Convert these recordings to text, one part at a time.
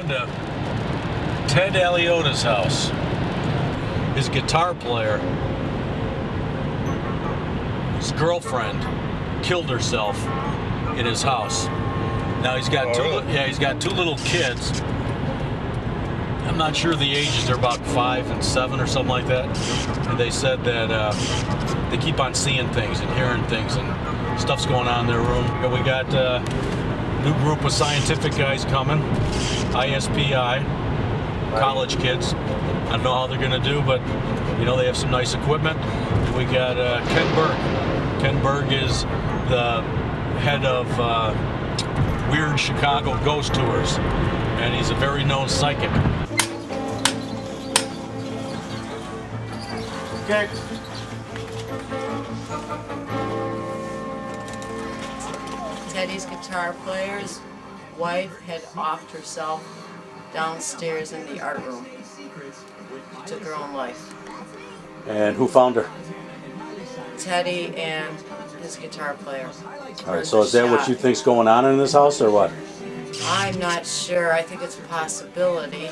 going to Ted Aliota's house. His guitar player, his girlfriend, killed herself in his house. Now he's got he's got two little kids. I'm not sure the ages. They're about 5 and 7 or something like that. And they said that they keep on seeing things and hearing things, and stuff's going on in their room. And we got a new group of scientific guys coming, ISPI, college kids. I don't know how they're going to do, but you know, they have some nice equipment. We got Ken Berg. Ken Berg is the head of Weird Chicago Ghost Tours, and he's a very known psychic. Okay. Teddy's guitar player's wife had offed herself downstairs in the art room. She took her own life. And who found her? Teddy and his guitar player. All right, so is that what you think's going on in this house, or what? I'm not sure. I think it's a possibility.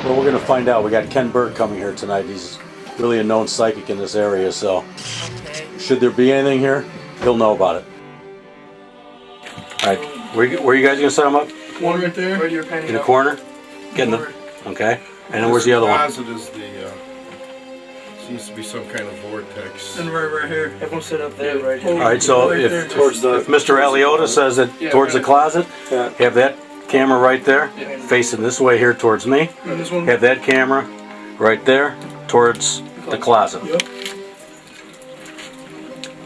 Well, we're going to find out. We got Ken Berg coming here tonight. He's really a known psychic in this area, so should there be anything here, he'll know about it. All right, where you guys going to set him up? One right there. Right in the corner? Getting them. Okay. And then where's the other one? Closet is the, seems to be some kind of vortex. And right here. Have them sit up there, right here. All right, so if Mr. Aliota says that towards the closet, have that camera right there, facing this way here towards me. Have that camera right there towards the closet.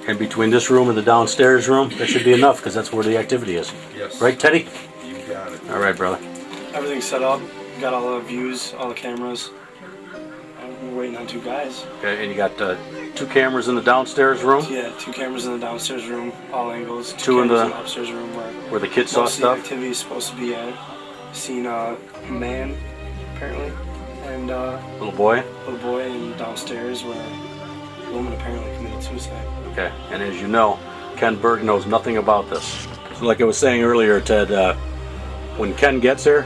And between this room and the downstairs room, that should be enough, because that's where the activity is. Yes. Right, Teddy? You got it. All right, brother. Everything's set up. Got all the views, all the cameras. We're waiting on 2 guys. Okay, and you got 2 cameras in the downstairs room? Yeah, 2 cameras in the downstairs room, all angles. 2 in the upstairs room where the kids saw stuff? The activity is supposed to be at. Seen a man, apparently, and little boy? Little boy, and downstairs where a woman apparently committed suicide. Okay, and as you know, Ken Berg knows nothing about this. So like I was saying earlier, Ted, when Ken gets here,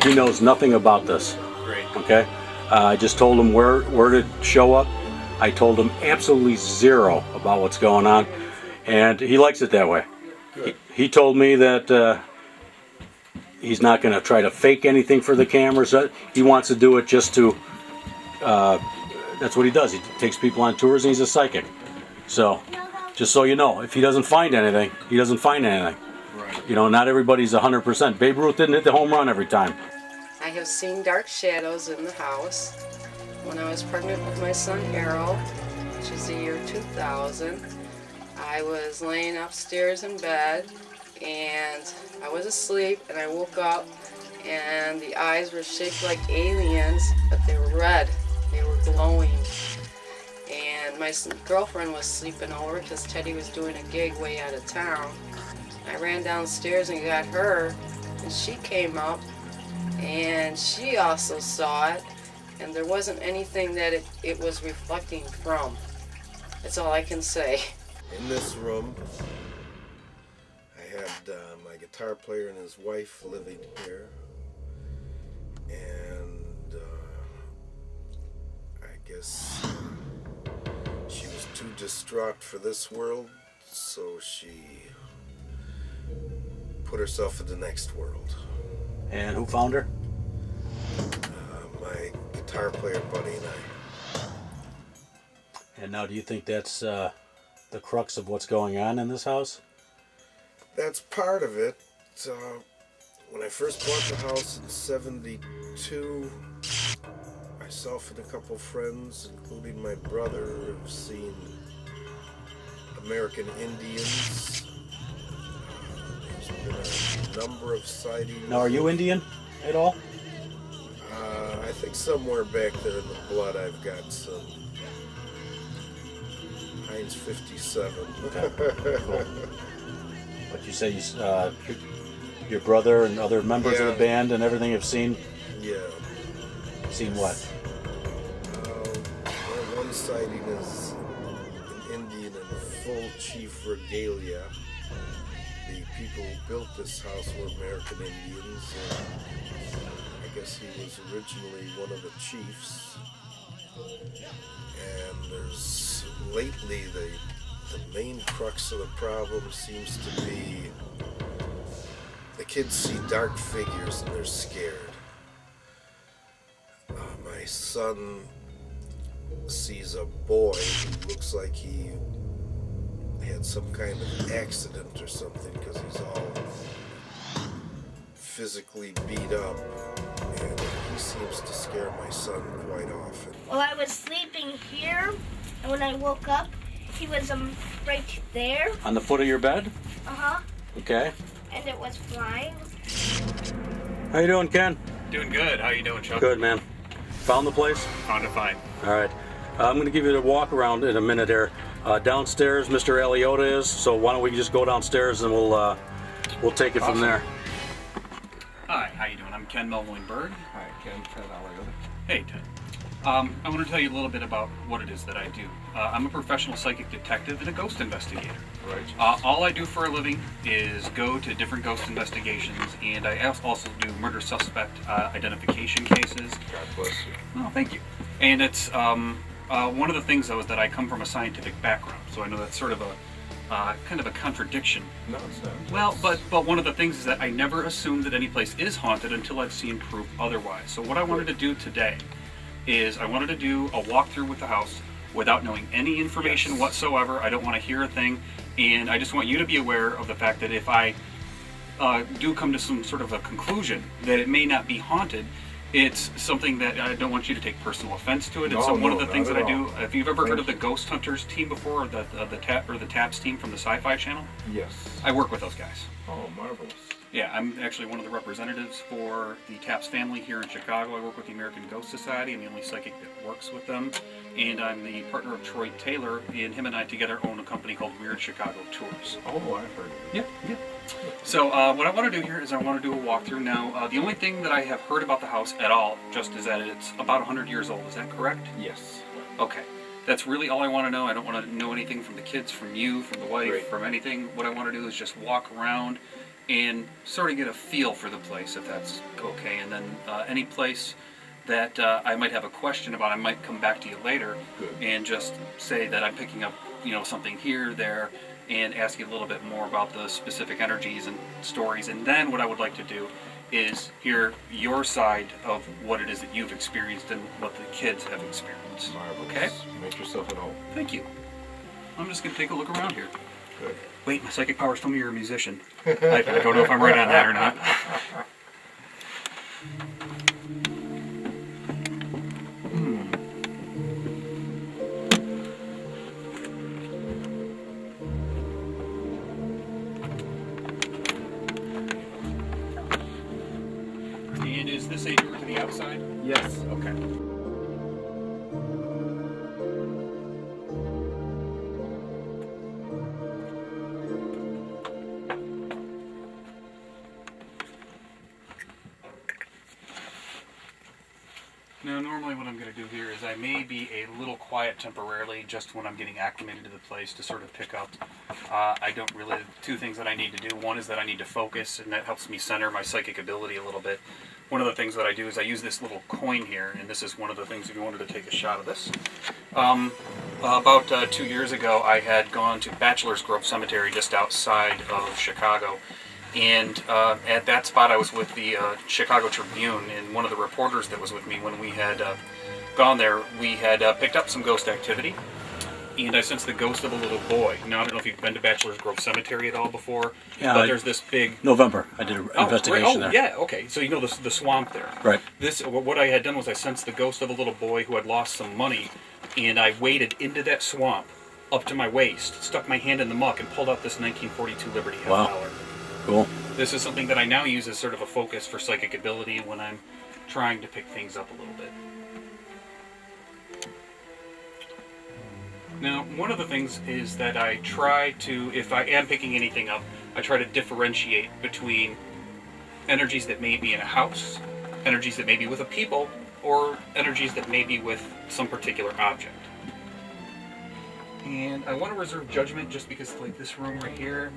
he knows nothing about this. Great. Okay? I just told him where to show up. I told him absolutely zero about what's going on, and he likes it that way. Good. He told me that he's not going to try to fake anything for the cameras. He wants to do it just to, that's what he does. He takes people on tours, and he's a psychic. So, just so you know, if he doesn't find anything, he doesn't find anything. Right. You know, not everybody's 100%. Babe Ruth didn't hit the home run every time. I have seen dark shadows in the house. When I was pregnant with my son Errol, which is the year 2000, I was laying upstairs in bed, and I was asleep, and I woke up, and the eyes were shaped like aliens, but they were red. They were glowing. And my girlfriend was sleeping over because Teddy was doing a gig way out of town. I ran downstairs and got her, and she came up, and she also saw it, and there wasn't anything that it was reflecting from. That's all I can say. In this room, I had my guitar player and his wife living here, and I guess she was too distraught for this world, so she put herself in the next world. And who found her? My guitar player buddy and I. And now do you think that's the crux of what's going on in this house? That's part of it. When I first bought the house in '72, myself and a couple friends, including my brother, have seen American Indians. There's been a number of sightings. Now, are you Indian at all? I think somewhere back there in the blood I've got some Heinz 57. Okay, cool. But you say your brother and other members of the band and everything have seen? Yeah. Seen what? Well, one sighting is an Indian in a full chief regalia. the people who built this house were American Indians. I guess he was originally one of the chiefs. And there's lately the main crux of the problem seems to be the kids see dark figures and they're scared. My son sees a boy who looks like he had some kind of accident or something because he's all physically beat up, and he seems to scare my son quite often. Well, I was sleeping here, and when I woke up, he was right there. On the foot of your bed? Uh-huh. Okay. And it was flying. How you doing, Ken? Doing good. How you doing, Chuck? Good, man. Found the place? Found it fine. All right. I'm going to give you a walk around in a minute here. Downstairs, Mr. Eliota is, so why don't we just go downstairs and we'll take it from there. Hi, how you doing? I'm Ken Melvoin-Berg. Hi, Ken Eliota. Hey, Ted. I want to tell you a little bit about what it is that I do. I'm a professional psychic detective and a ghost investigator. Right. All I do for a living is go to different ghost investigations, and I also do murder suspect identification cases. God bless you. Oh, thank you. And it's one of the things, though, is that I come from a scientific background, so I know that's sort of a kind of a contradiction. No, it's not. Well, but one of the things is that I never assume that any place is haunted until I've seen proof otherwise. So what I wanted to do today is I wanted to do a walkthrough with the house without knowing any information whatsoever. I don't want to hear a thing, and I just want you to be aware of the fact that if I do come to some sort of a conclusion that it may not be haunted, it's something that I don't want you to take personal offense to it. And so one of the things that I do, if you've ever heard of the Ghost Hunters team before, or the TAPS team from the Sci-Fi Channel, Yes. I work with those guys. Oh, marvelous. Yeah, I'm actually one of the representatives for the TAPS family here in Chicago. I work with the American Ghost Society. I'm the only psychic that works with them. And I'm the partner of Troy Taylor, and him and I together own a company called Weird Chicago Tours. Oh, I've heard of it. Yeah. So what I want to do here is I want to do a walkthrough. Now, the only thing that I have heard about the house at all, just is that it's about 100 years old. Is that correct? Yes. Okay. That's really all I want to know. I don't want to know anything from the kids, from you, from the wife, Great. from anything. What I want to do is just walk around and sort of get a feel for the place, if that's okay. And then any place that I might have a question about, I might come back to you later. Good. And just say that I'm picking up, something here, there, and ask you a little bit more about the specific energies and stories. And then what I would like to do is hear your side of what it is that you've experienced and what the kids have experienced. Marvelous. Okay? Make yourself at home. Thank you. I'm just going to take a look around here. Good. Wait, my psychic powers told me you're a musician. I don't know if I'm right on that or not. And is this a door to the outside? Yes. Okay. Now, normally what I'm going to do here is I may be a little quiet temporarily just when I'm getting acclimated to the place to sort of pick up. I don't really, two things that I need to do. One is that I need to focus, and that helps me center my psychic ability a little bit. One of the things that I do is I use this little coin here, and this is one of the things if you wanted to take a shot of this. About 2 years ago, I had gone to Bachelor's Grove Cemetery just outside of Chicago. And at that spot I was with the Chicago Tribune, and one of the reporters that was with me when we had gone there, we had picked up some ghost activity, and I sensed the ghost of a little boy. Now, I don't know if you've been to Bachelor's Grove Cemetery at all before, Yeah, but there's this big... November, I did an investigation there. Yeah, okay, so you know the swamp there. Right. What I had done was I sensed the ghost of a little boy who had lost some money, and I waded into that swamp up to my waist, stuck my hand in the muck, and pulled out this 1942 Liberty half dollar. Cool. This is something that I now use as sort of a focus for psychic ability when I'm trying to pick things up a little bit. Now, one of the things is that I try to, if I am picking anything up, I try to differentiate between energies that may be in a house, energies that may be with a people, or energies that may be with some particular object. And I want to reserve judgment just because, like, this room right here,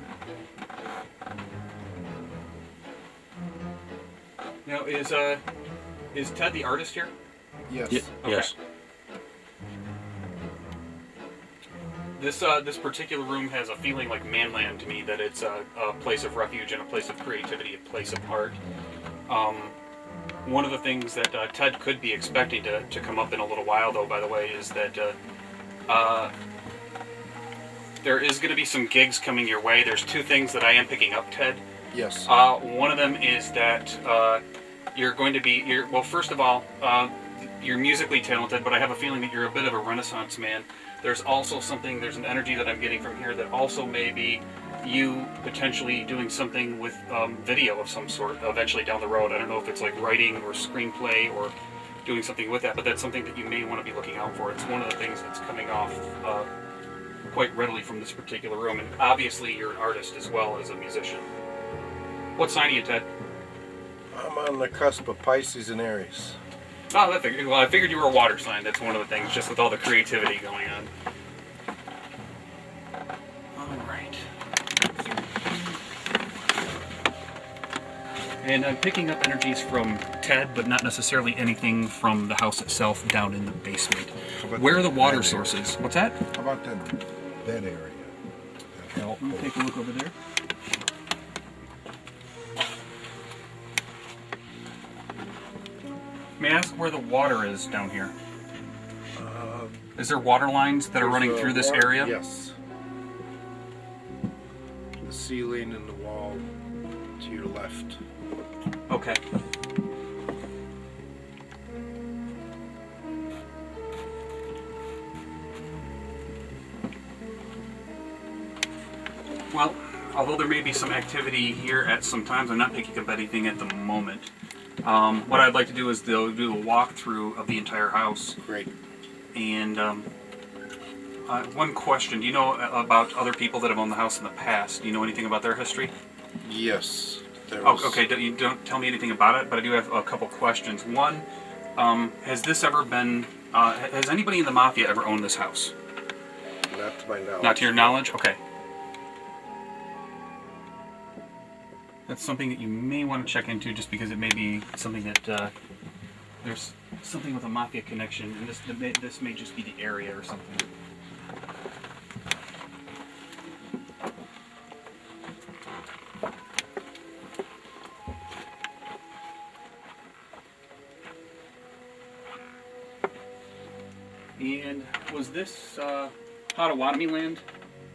Now, is Ted the artist here? Yes. Yes. This particular room has a feeling like manland to me, that it's a place of refuge and a place of creativity, a place of art. One of the things that Ted could be expecting to come up in a little while, though, by the way, is that there is going to be some gigs coming your way. There's two things that I am picking up, Ted. Yes. One of them is that you're going to be, well, first of all, you're musically talented, but I have a feeling that you're a bit of a Renaissance man. There's also something, there's an energy that I'm getting from here that also may be you potentially doing something with video of some sort eventually down the road. I don't know if it's like writing or screenplay or doing something with that, but that's something that you may want to be looking out for. It's one of the things that's coming off quite readily from this particular room, and obviously you're an artist as well as a musician. What sign are you, Ted? I'm on the cusp of Pisces and Aries. Oh, I figured you were a water sign. That's one of the things, just with all the creativity going on. All right. And I'm picking up energies from Ted, but not necessarily anything from the house itself down in the basement. Where are the water sources? What's that? How about that area? That help? Let me take a look over there. May I ask where the water is down here? Is there water lines that are running through this area? Yes. The ceiling and the wall to your left. Okay. Well, although there may be some activity here at some times, I'm not picking up anything at the moment. What I'd like to do is do a walkthrough of the entire house. Great. And one question: do you know about other people that have owned the house in the past? Do you know anything about their history? Yes. There was... Oh, okay. You don't tell me anything about it, but I do have a couple questions. One, has this ever been? Has anybody in the mafia ever owned this house? Not to my knowledge. Not to your knowledge? Okay. That's something that you may want to check into, just because it may be something that there's something with a mafia connection, and this may just be the area or something. And was this Potawatomi land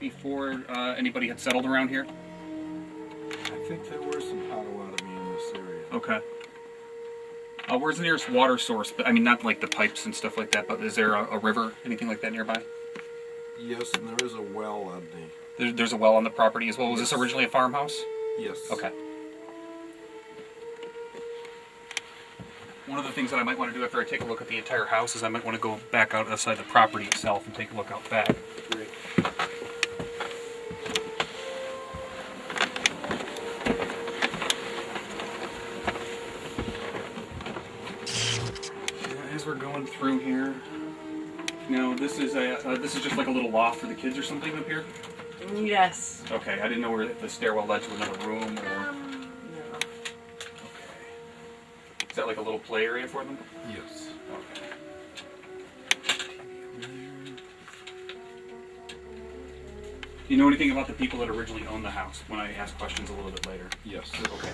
before anybody had settled around here? I think there were some Potawatomi in this area. Okay. Where's the nearest water source? I mean, not like the pipes and stuff like that, but is there a river, anything like that nearby? Yes, and there is a well on the... There's a well on the property as well. Was this originally a farmhouse? Yes. Okay. One of the things that I might want to do after I take a look at the entire house is I might want to go back out outside the property itself and take a look out back. Great. As we're going through here, now this is just like a little loft for the kids or something up here. Yes. Okay, I didn't know where the stairwell led to another room or. No. Okay. Is that like a little play area for them? Yes. Okay. Do you know anything about the people that originally owned the house when I ask questions a little bit later? Yes. Okay.